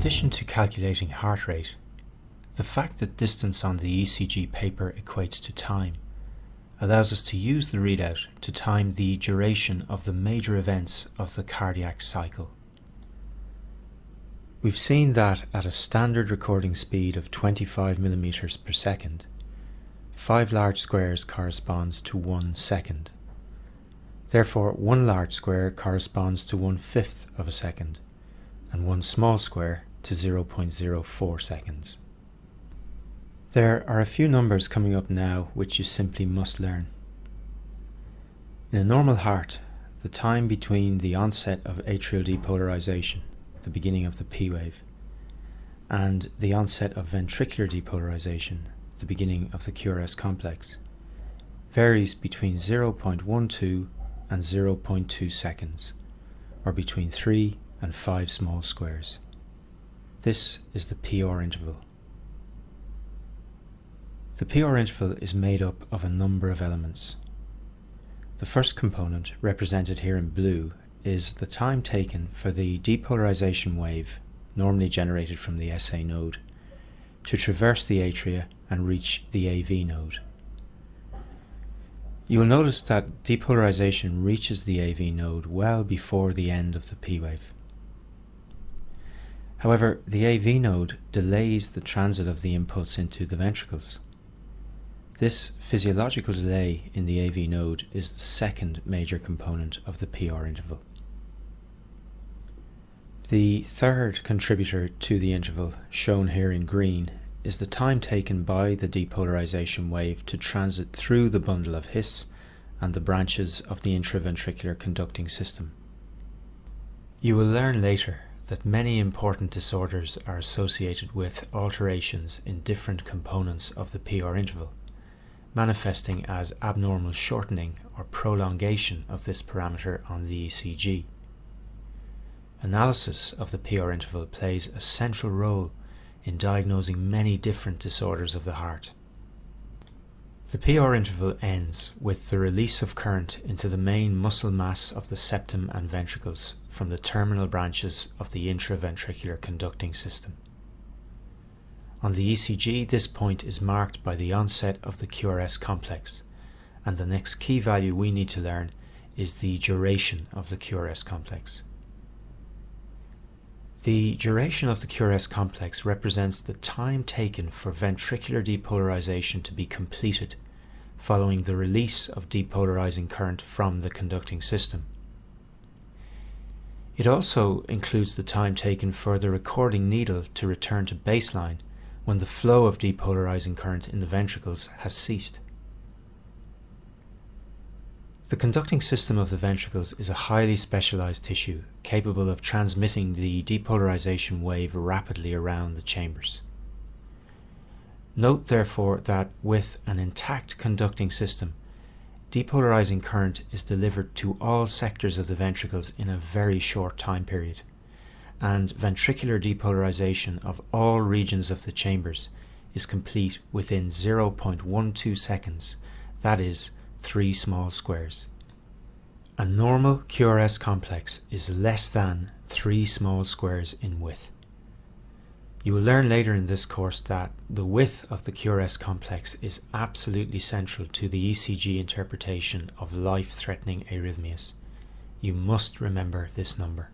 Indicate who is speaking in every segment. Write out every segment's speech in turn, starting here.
Speaker 1: addition to calculating heart rate, the fact that distance on the ECG paper equates to time allows us to use the readout to time the duration of the major events of the cardiac cycle. We've seen that at a standard recording speed of 25 millimeters per second, 5 large squares corresponds to 1 second. Therefore, 1 large square corresponds to 1/5 of a second, and 1 small square to 0.04 seconds. There are a few numbers coming up now which you simply must learn. In a normal heart, the time between the onset of atrial depolarization, the beginning of the P wave, and the onset of ventricular depolarization, the beginning of the QRS complex, varies between 0.12 and 0.2 seconds, or between 3 and 5 small squares. This is the PR interval. The PR interval is made up of a number of elements. The first component, represented here in blue, is the time taken for the depolarization wave, normally generated from the SA node, to traverse the atria and reach the AV node. You will notice that depolarization reaches the AV node well before the end of the P wave. However, the AV node delays the transit of the impulse into the ventricles. This physiological delay in the AV node is the second major component of the PR interval. The third contributor to the interval, shown here in green, is the time taken by the depolarization wave to transit through the bundle of His and the branches of the intraventricular conducting system. You will learn later that many important disorders are associated with alterations in different components of the PR interval, manifesting as abnormal shortening or prolongation of this parameter on the ECG. Analysis of the PR interval plays a central role in diagnosing many different disorders of the heart. The PR interval ends with the release of current into the main muscle mass of the septum and ventricles from the terminal branches of the intraventricular conducting system. On the ECG, this point is marked by the onset of the QRS complex, and the next key value we need to learn is the duration of the QRS complex. The duration of the QRS complex represents the time taken for ventricular depolarization to be completed following the release of depolarizing current from the conducting system. It also includes the time taken for the recording needle to return to baseline when the flow of depolarizing current in the ventricles has ceased. The conducting system of the ventricles is a highly specialized tissue capable of transmitting the depolarization wave rapidly around the chambers. Note therefore that with an intact conducting system, depolarizing current is delivered to all sectors of the ventricles in a very short time period, and ventricular depolarization of all regions of the chambers is complete within 0.12 seconds, that is, 3 small squares. A normal QRS complex is less than 3 small squares in width. You will learn later in this course that the width of the QRS complex is absolutely central to the ECG interpretation of life-threatening arrhythmias. You must remember this number.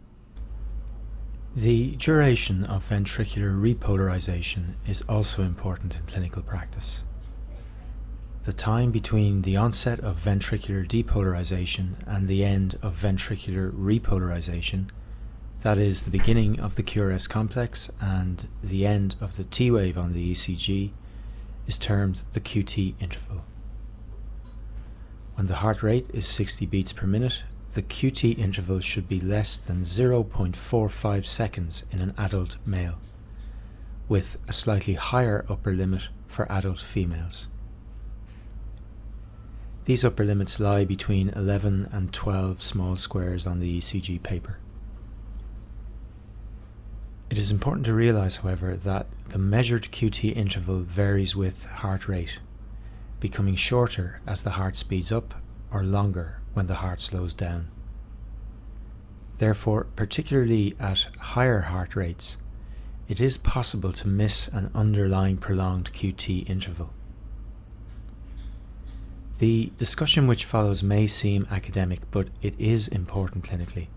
Speaker 1: The duration of ventricular repolarization is also important in clinical practice. The time between the onset of ventricular depolarization and the end of ventricular repolarization, that is the beginning of the QRS complex and the end of the T wave on the ECG, is termed the QT interval. When the heart rate is 60 beats per minute, the QT interval should be less than 0.45 seconds in an adult male, with a slightly higher upper limit for adult females. These upper limits lie between 11 and 12 small squares on the ECG paper. It is important to realize, however, that the measured QT interval varies with heart rate, becoming shorter as the heart speeds up or longer when the heart slows down. Therefore, particularly at higher heart rates, it is possible to miss an underlying prolonged QT interval. The discussion which follows may seem academic, but it is important clinically.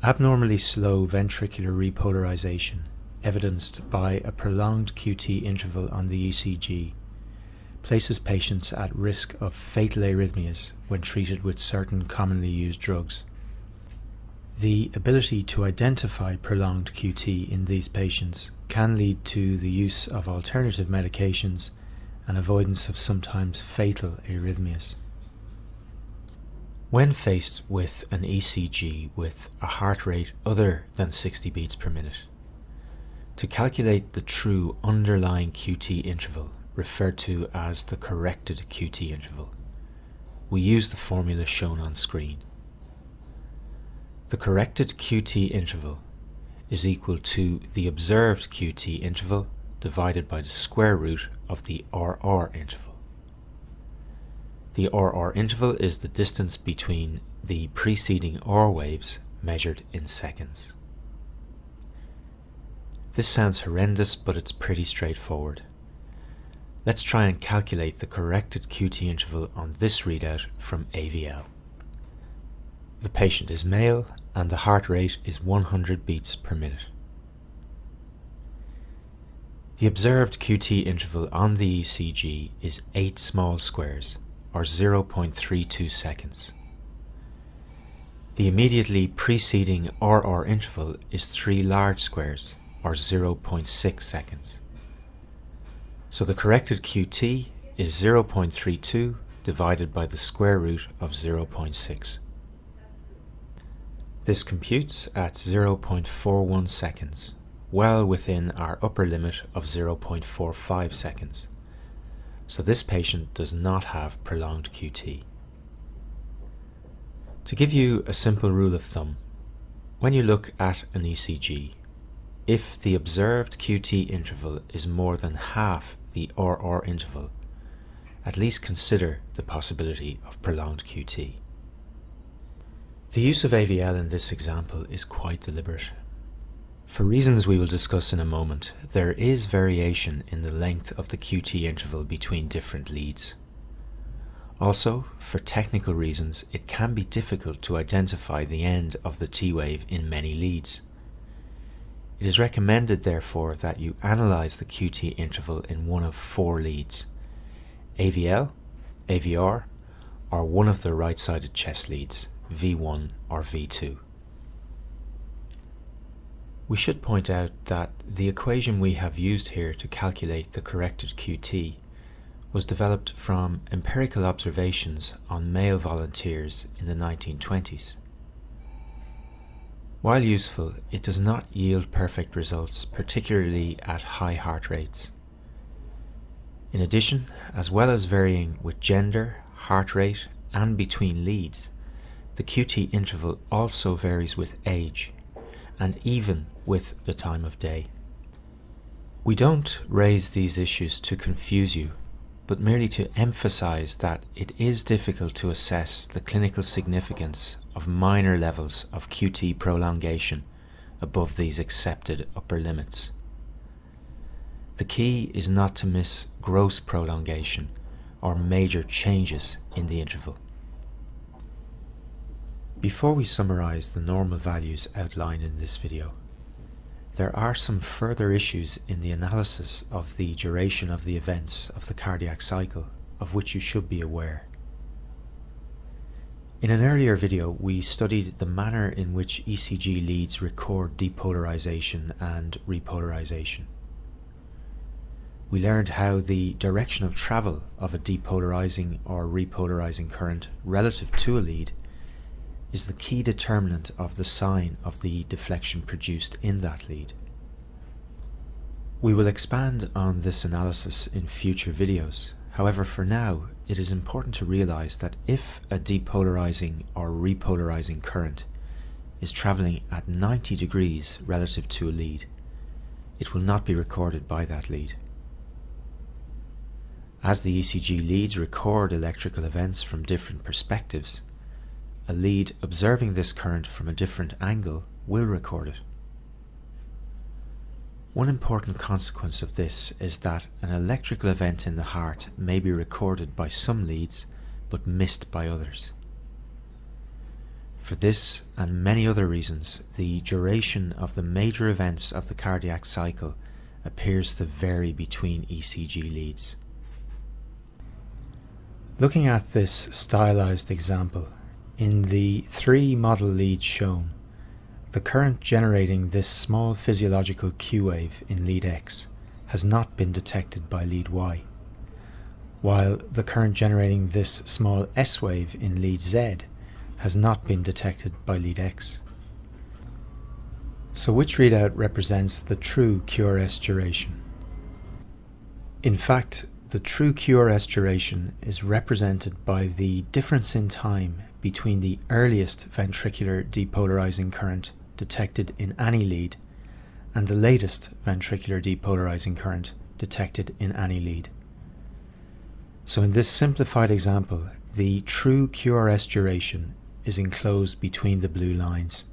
Speaker 1: Abnormally slow ventricular repolarization, evidenced by a prolonged QT interval on the ECG, places patients at risk of fatal arrhythmias when treated with certain commonly used drugs. The ability to identify prolonged QT in these patients can lead to the use of alternative medications and avoidance of sometimes fatal arrhythmias. When faced with an ECG with a heart rate other than 60 beats per minute, to calculate the true underlying QT interval, referred to as the corrected QT interval, we use the formula shown on screen. The corrected QT interval is equal to the observed QT interval divided by the square root of the RR interval. The RR interval is the distance between the preceding R waves measured in seconds. This sounds horrendous, but it's pretty straightforward. Let's try and calculate the corrected QT interval on this readout from AVL. The patient is male and the heart rate is 100 beats per minute. The observed QT interval on the ECG is 8 small squares, or 0.32 seconds. The immediately preceding RR interval is 3 large squares, or 0.6 seconds. So the corrected QT is 0.32 divided by the square root of 0.6. This computes at 0.41 seconds, well within our upper limit of 0.45 seconds. So this patient does not have prolonged QT. To give you a simple rule of thumb, when you look at an ECG, if the observed QT interval is more than half the RR interval, at least consider the possibility of prolonged QT. The use of AVL in this example is quite deliberate. For reasons we will discuss in a moment, there is variation in the length of the QT interval between different leads. Also, for technical reasons, it can be difficult to identify the end of the T wave in many leads. It is recommended, therefore, that you analyze the QT interval in one of 4 leads: AVL, AVR, or one of the right-sided chest leads, V1 or V2. We should point out that the equation we have used here to calculate the corrected QT was developed from empirical observations on male volunteers in the 1920s. While useful, it does not yield perfect results, particularly at high heart rates. In addition, as well as varying with gender, heart rate, and between leads, the QT interval also varies with age, and even with the time of day. We don't raise these issues to confuse you, but merely to emphasize that it is difficult to assess the clinical significance of minor levels of QT prolongation above these accepted upper limits. The key is not to miss gross prolongation or major changes in the interval. Before we summarize the normal values outlined in this video, there are some further issues in the analysis of the duration of the events of the cardiac cycle of which you should be aware. In an earlier video, we studied the manner in which ECG leads record depolarization and repolarization. We learned how the direction of travel of a depolarizing or repolarizing current relative to a lead is the key determinant of the sign of the deflection produced in that lead. We will expand on this analysis in future videos. However, for now, it is important to realize that if a depolarizing or repolarizing current is traveling at 90 degrees relative to a lead, it will not be recorded by that lead. As the ECG leads record electrical events from different perspectives, a lead observing this current from a different angle will record it. One important consequence of this is that an electrical event in the heart may be recorded by some leads but missed by others. For this and many other reasons, the duration of the major events of the cardiac cycle appears to vary between ECG leads. Looking at this stylized example, in the 3 model leads shown, the current generating this small physiological Q wave in lead X has not been detected by lead Y, while the current generating this small S wave in lead Z has not been detected by lead X. So which readout represents the true QRS duration? In fact, the true QRS duration is represented by the difference in time between the earliest ventricular depolarizing current detected in any lead and the latest ventricular depolarizing current detected in any lead. So in this simplified example, the true QRS duration is enclosed between the blue lines.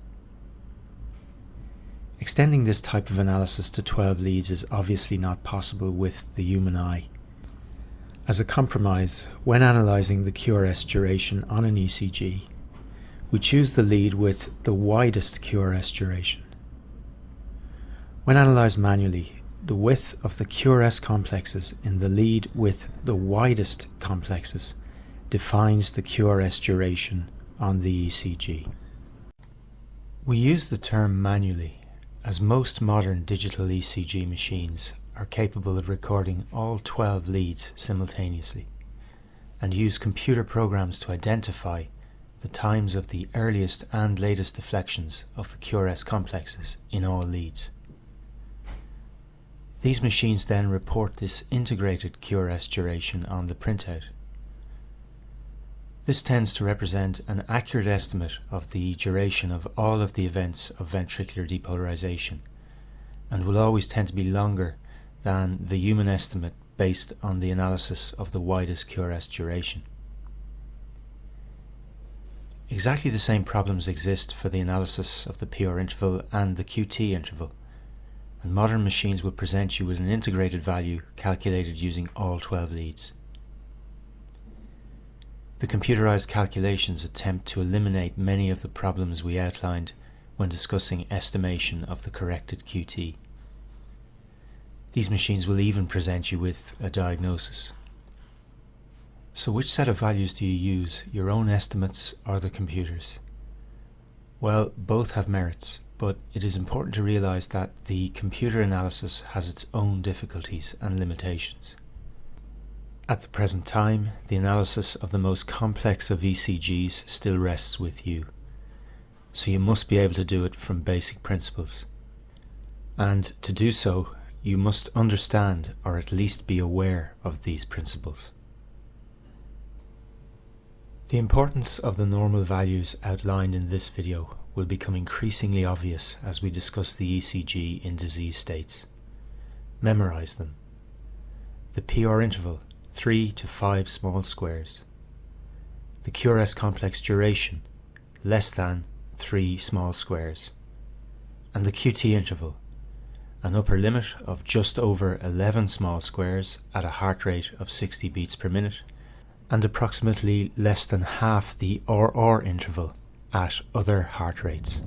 Speaker 1: Extending this type of analysis to 12 leads is obviously not possible with the human eye. As a compromise, when analysing the QRS duration on an ECG, we choose the lead with the widest QRS duration. When analysed manually, the width of the QRS complexes in the lead with the widest complexes defines the QRS duration on the ECG. We use the term manually as most modern digital ECG machines are capable of recording all 12 leads simultaneously and use computer programs to identify the times of the earliest and latest deflections of the QRS complexes in all leads. These machines then report this integrated QRS duration on the printout. This tends to represent an accurate estimate of the duration of all of the events of ventricular depolarization and will always tend to be longer than the human estimate based on the analysis of the widest QRS duration. Exactly the same problems exist for the analysis of the PR interval and the QT interval, and modern machines will present you with an integrated value calculated using all 12 leads. The computerized calculations attempt to eliminate many of the problems we outlined when discussing estimation of the corrected QT. These machines will even present you with a diagnosis. So which set of values do you use, your own estimates or the computer's? Well, both have merits, but it is important to realize that the computer analysis has its own difficulties and limitations. At the present time, the analysis of the most complex of ECGs still rests with you, so you must be able to do it from basic principles. And to do so, you must understand or at least be aware of these principles. The importance of the normal values outlined in this video will become increasingly obvious as we discuss the ECG in disease states. Memorize them. The PR interval, 3 to 5 small squares. The QRS complex duration, less than 3 small squares. And the QT interval, an upper limit of just over 11 small squares at a heart rate of 60 beats per minute, and approximately less than half the RR interval at other heart rates.